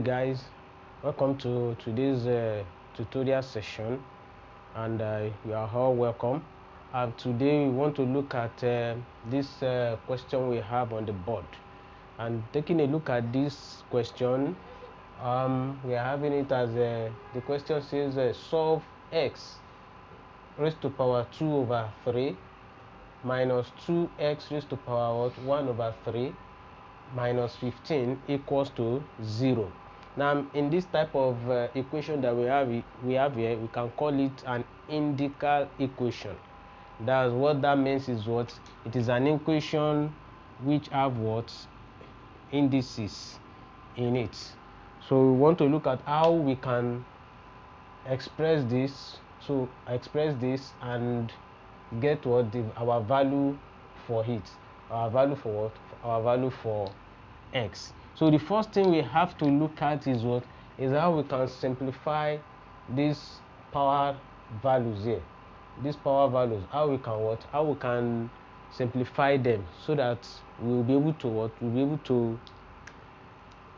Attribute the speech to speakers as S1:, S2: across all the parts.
S1: guys, welcome to today's tutorial session, and you are all welcome. Today we want to look at this question we have on the board, and taking a look at this question, we are having it as the question says solve x raised to power 2 over 3 minus 2x raised to power 1 over 3 minus 15 equals to 0. Now, in this type of equation that we have here, we can call it an indical equation. That's what that means is what it is, an equation which have what indices in it. So we want to look at how we can express this. So express this and get what our value for it. Our value for what? Our value for x. So the first thing we have to look at is what is how we can simplify these power values here. These power values, how we can what? How we can simplify them so that we will be able to what? We'll be able to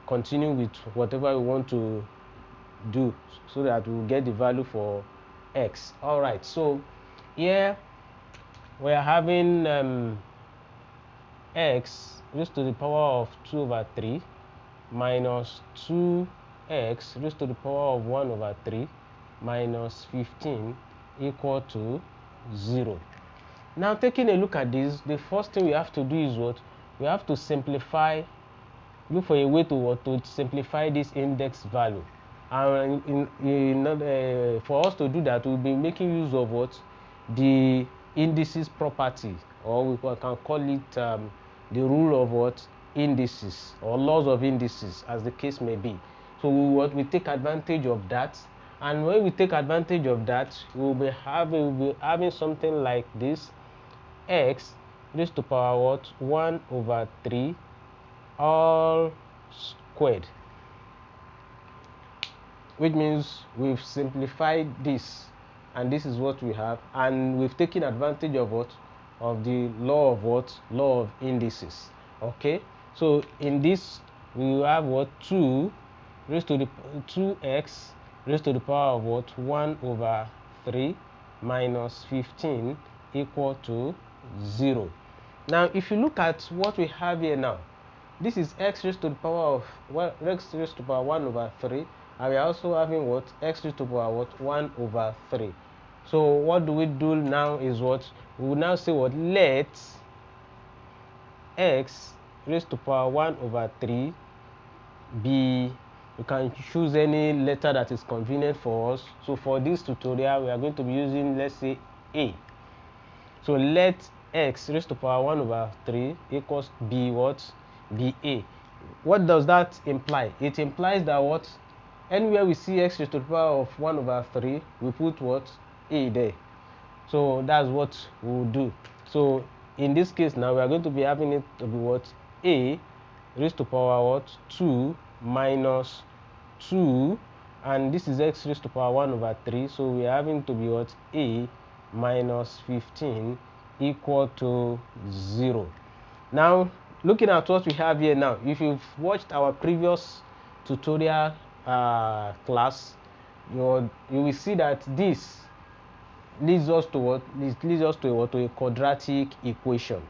S1: continue with whatever we want to do so that we will get the value for x. All right. So here we are having x raised to the power of 2 over 3 minus 2x raised to the power of 1 over 3 minus 15 equal to 0. Now, taking a look at this, the first thing we have to do is what? We have to simplify, look for a way to simplify this index value. And for us to do that, we'll be making use of what? The indices property, or we can call it the rule of what? Indices, or laws of indices, as the case may be. So we take advantage of that, and when we take advantage of that, we'll be having something like this: x raised to power what? 1 over 3 all squared, which means we've simplified this, and this is what we have, and we've taken advantage of what? Of the law of what? Law of indices. Okay, so in this we have what? 2x raised to the power of what? 1 over 3 minus 15 equal to 0. Now, if you look at what we have here now, this is x raised to the power of x raised to the power 1 over 3, and we are also having what? X raised to the power what? 1 over 3. So what do we do now is what? We will now say what? Let x raised to power 1 over 3 be, you can choose any letter that is convenient for us. So for this tutorial, we are going to be using, let's say, a. So let x raised to power 1 over 3 equals be what? Be a. What does that imply? It implies that what? Anywhere we see x raised to the power of 1 over 3, we put what? A there. So that's what we'll do. So in this case now, we are going to be having it to be what? A raised to power what? 2 minus 2, and this is x raised to power 1 over 3, so we are having to be what? A minus 15 equal to 0. Now, looking at what we have here now, if you've watched our previous tutorial class, you will see that this leads us to what? It leads us to a quadratic equation.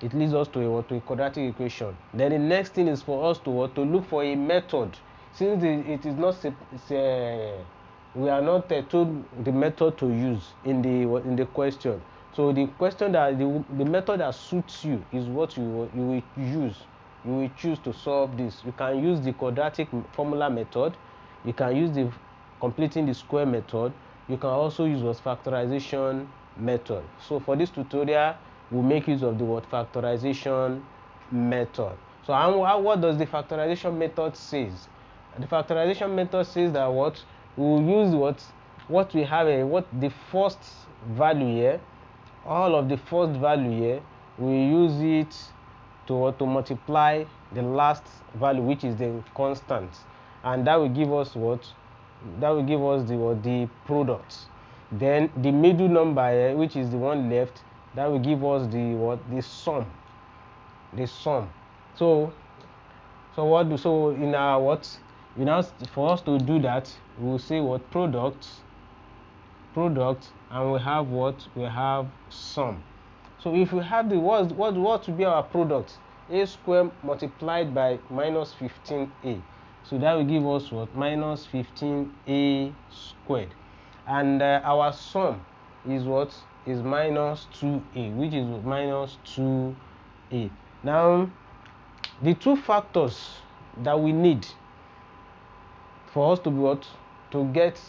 S1: It leads us to a quadratic equation. Then the next thing is for us to look for a method. Since it is not we are not told the method to use in the question. So the question that the method that suits you is what you will use. You will choose to solve this. You can use the quadratic formula method. You can use the completing the square method. You can also use what? Factorization method. So for this tutorial, we'll make use of the word factorization method. So what does the factorization method says? The factorization method says that what? We'll use what we have here, what the first value here, all of the first value here, we use it to multiply the last value, which is the constant, and that will give us what? That will give us the product. Then the middle number here, which is the one left, that will give us the sum. The sum. So in our we now, for us to do that, we will say what? Product, and we have what? We have sum. So if we have the what will be our product? A squared multiplied by minus 15a. So that will give us what? Minus 15a squared. And our sum is what? Is minus 2a, which is minus 2a. Now, the two factors that we need for us to be what? To get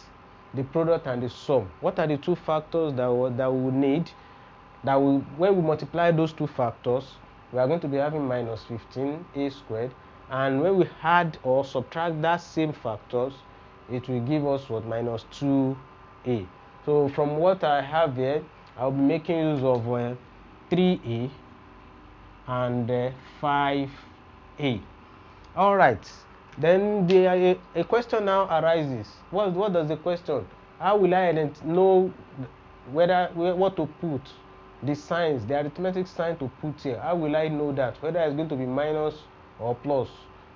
S1: the product and the sum. What are the two factors that we will need? That we, when we multiply those two factors, we are going to be having minus 15a squared, and when we add or subtract that same factors, it will give us what? Minus 2a. So from what I have here, I'll be making use of 3a and 5a. All right, then a question now arises. What does the question? How will I know what to put? The signs, the arithmetic sign to put here. How will I know that? Whether it's going to be minus or plus.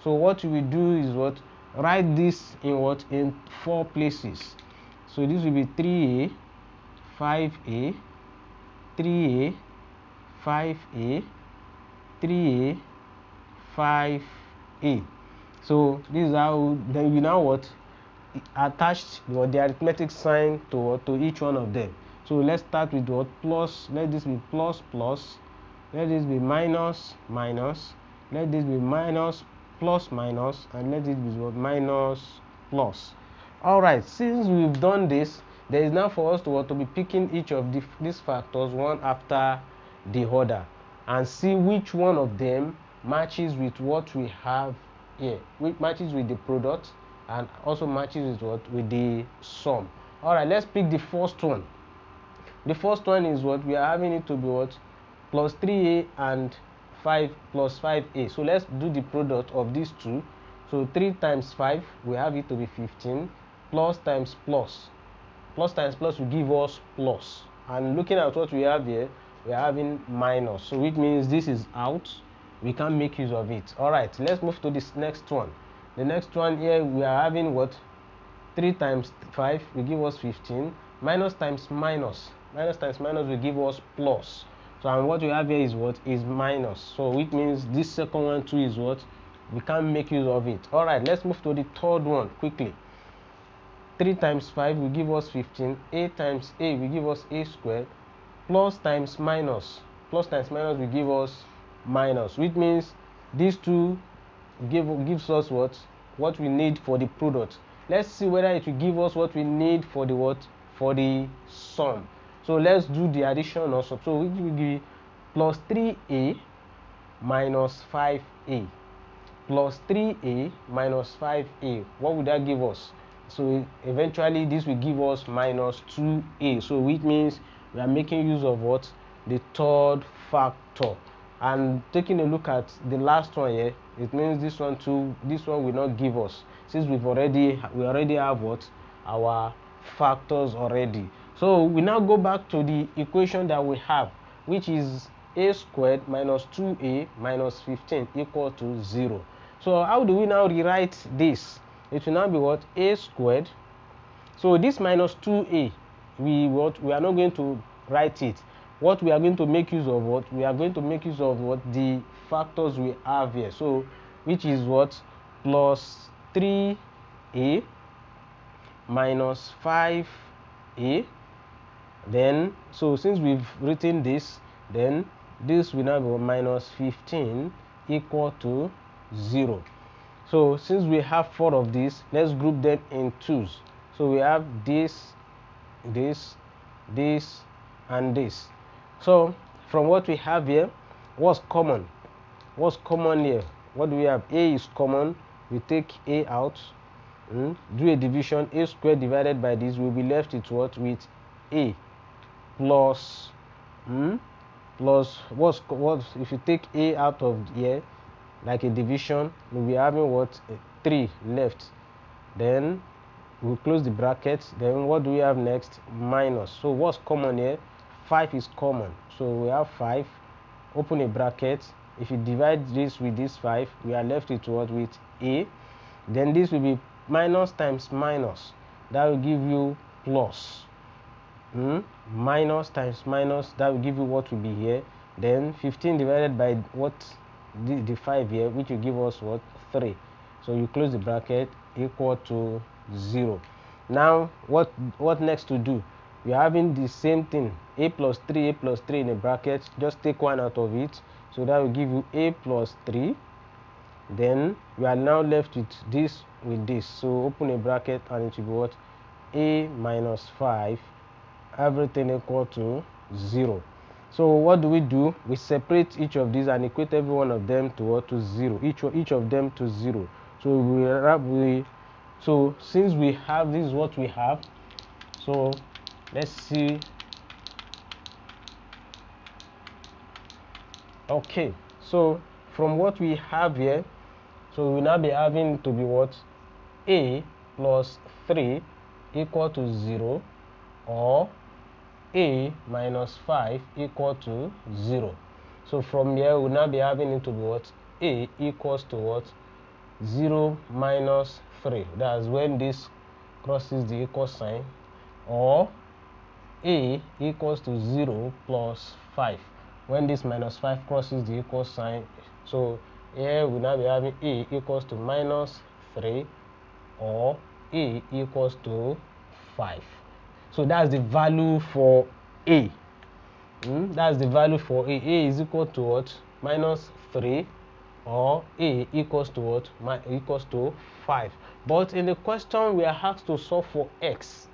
S1: So what we will do is what? Write this in what? In 4 places. So this will be 3a, 5a, 3a, 5a, 3a, 5a. So this is how then we now what? Attach the arithmetic sign to each one of them. So let's start with what? Plus. Let this be plus plus. Let this be minus minus. Let this be minus plus minus, and let this be what? Minus plus. All right. Since we've done this, there is now for us to be picking each of these factors one after the other, and see which one of them matches with what we have here, which matches with the product, and also matches with what? With the sum. All right. Let's pick the first one. The first one is what? We are having it to be what? Plus 3a and 5 plus 5a. So let's do the product of these two. So 3 times 5, we have it to be 15. Plus times plus. Plus times plus will give us plus. And looking at what we have here, we are having minus. So which means this is out. We can't make use of it. All right, let's move to this next one. The next one here, we are having what? 3 times 5 will give us 15. Minus times minus. Minus times minus will give us plus. So and what we have here is what? Is minus. So which means this second one too is what? We can't make use of it. All right, let's move to the third one quickly. 3 times 5 will give us 15. A times a will give us a squared. Plus times minus. Plus times minus will give us minus. Which means these two gives us what? What we need for the product. Let's see whether it will give us what we need for the what? For the sum. So let's do the addition also. So it will be plus 3a minus 5a. Plus 3a minus 5a. What would that give us? So eventually this will give us minus 2a. So which means we are making use of what? The third factor. And taking a look at the last one here, it means this one too, this one will not give us, since we already have what? Our factors already. So we now go back to the equation that we have, which is a squared minus 2a minus 15 equal to 0. So how do we now rewrite this? It will now be what? A squared. So this minus 2a, we are not going to write it. What we are going to make use of what? We are going to make use of what? The factors we have here. So which is what? Plus 3a minus 5a. Then, so since we've written this, then this will now be minus 15 equal to 0. So since we have 4 of these, let's group them in twos. So we have this, this, this, and this. So from what we have here, what's common? What's common here? What do we have? A is common. We take a out. Do a division. A squared divided by this will be left with what? With a plus plus what if you take a out of here, like a division, we'll be having what? 3 left. Then we'll close the brackets. Then what do we have next? Minus. So what's common here? 5 is common. So we have 5. Open a bracket. If you divide this with this 5, we are left with what? With a. then this will be minus times minus, that will give you plus. Minus times minus, that will give you what will be here. Then 15 divided by what, the 5 here, which will give us what, 3. So you close the bracket, equal to 0. Now what next to do? We are having the same thing, a plus 3 in a bracket. Just take one out of it, so that will give you a plus 3. Then we are now left with this, so open a bracket, and it will be what, a minus 5, everything equal to 0. So what do? We separate each of these and equate every one of them to what, to 0, each of them to 0. So so since we have, this is what we have. So let's see. Okay, so from what we have here, so we will now be having to be what, a plus 3 equal to 0, or a minus 5 equal to 0. So from here we will now be having it to be what, a equals to what, 0 minus 3. That's when this crosses the equal sign, or a equals to 0 plus 5, when this minus 5 crosses the equal sign. So here we now be having a equals to minus 3, or a equals to 5. So that's the value for a. That's the value for a. A is equal to what, minus 3, or a equals to what, equals to 5. But in the question we are asked to solve for x.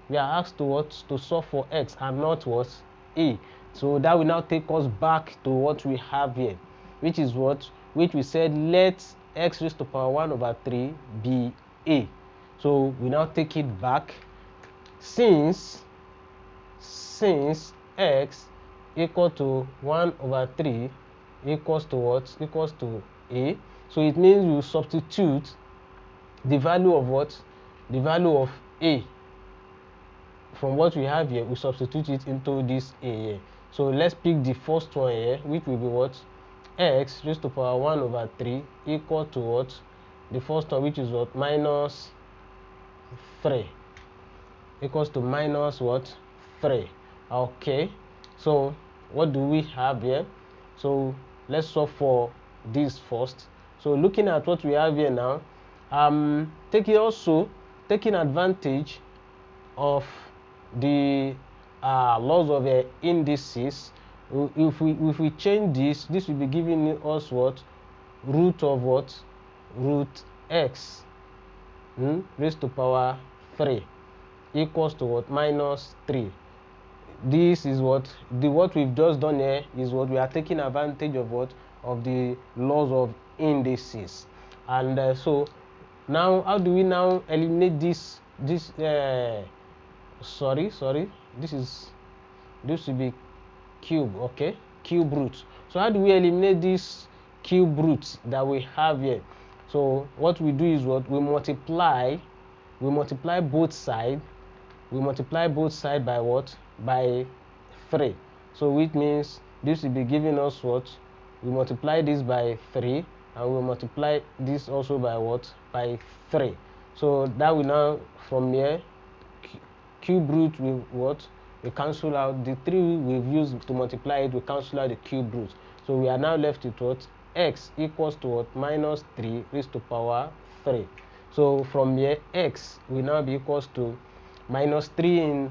S1: We are asked to what, to solve for x, and not what, a. So that will now take us back to what we have here, which is what, which we said, let x raised to power 1 over 3 be a. So we now take it back, since x equal to 1 over 3 equals to what, equals to a. So it means we substitute the value of what, the value of a from what we have here. We substitute it into this a here. So let's pick the first one here, which will be what, x raised to power 1 over 3 equal to what, the first one, which is what, minus 3, equals to minus what, 3. Okay, so what do we have here? So let's solve for this first. So looking at what we have here now, taking advantage of the laws of indices. If we change this will be giving us what, root of what, root x raised to power 3 equals to what, minus 3. This is what we've just done here, is what we are taking advantage of, what, of the laws of indices. And so now, how do we now eliminate this sorry, this will be cube. Okay, cube root. So how do we eliminate this cube root that we have here? So what we do is what, we multiply both sides. We multiply both sides by what, by 3. So which means this will be giving us what, we multiply this by 3, and we multiply this also by what, by 3. So that will now, from here, cube root will what, we cancel out the 3 we've used to multiply it, we cancel out the cube root. So we are now left with what, x equals to what, minus 3 raised to power 3. So from here, x will now be equals to minus 3 in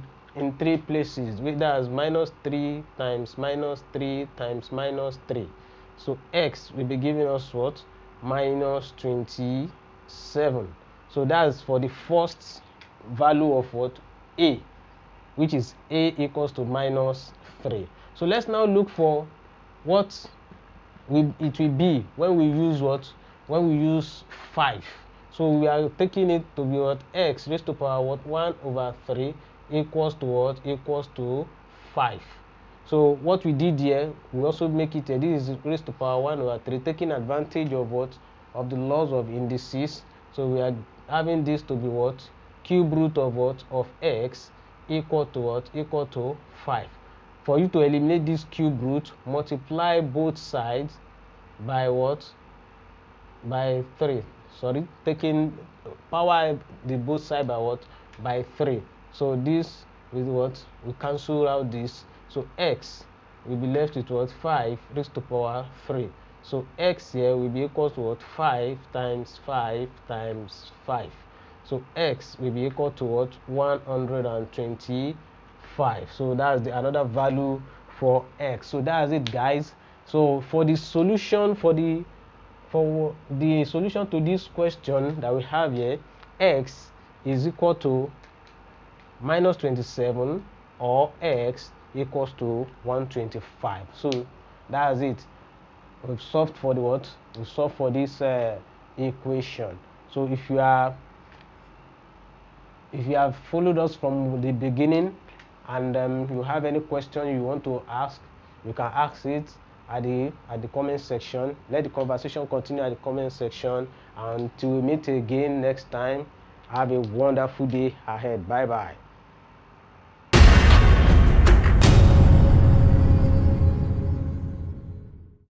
S1: 3 places. That's minus 3 times minus 3 times minus 3. So x will be giving us what, minus 27. So that's for the first value of what, a, which is a equals to minus 3. So let's now look for what it will be when we use what, when we use 5. So we are taking it to be what, x raised to power what, 1 over 3 equals to what, equals to 5. So what we did here, we also make it, this is raised to power 1 over 3, taking advantage of what, of the laws of indices. So we are having this to be what, cube root of what, of x equal to what, equal to 5. For you to eliminate this cube root, multiply both sides by what, by 3. sorry, taking power the both side by what? By 3. So this with what? We cancel out this. So x will be left with what? 5 raised to power 3. So x here will be equal to what? 5 times 5 times 5. So x will be equal to what? 125. So that's another value for x. So that's it, guys. So for the solution to this question that we have here, x is equal to minus 27 or x equals to 125. So that's it. We've solved for the what? We solved for this equation. So if you have followed us from the beginning and you have any question you want to ask, you can ask it at the comment section. Let the conversation continue at the comment section. Until we meet again next time, have a wonderful day ahead. Bye bye.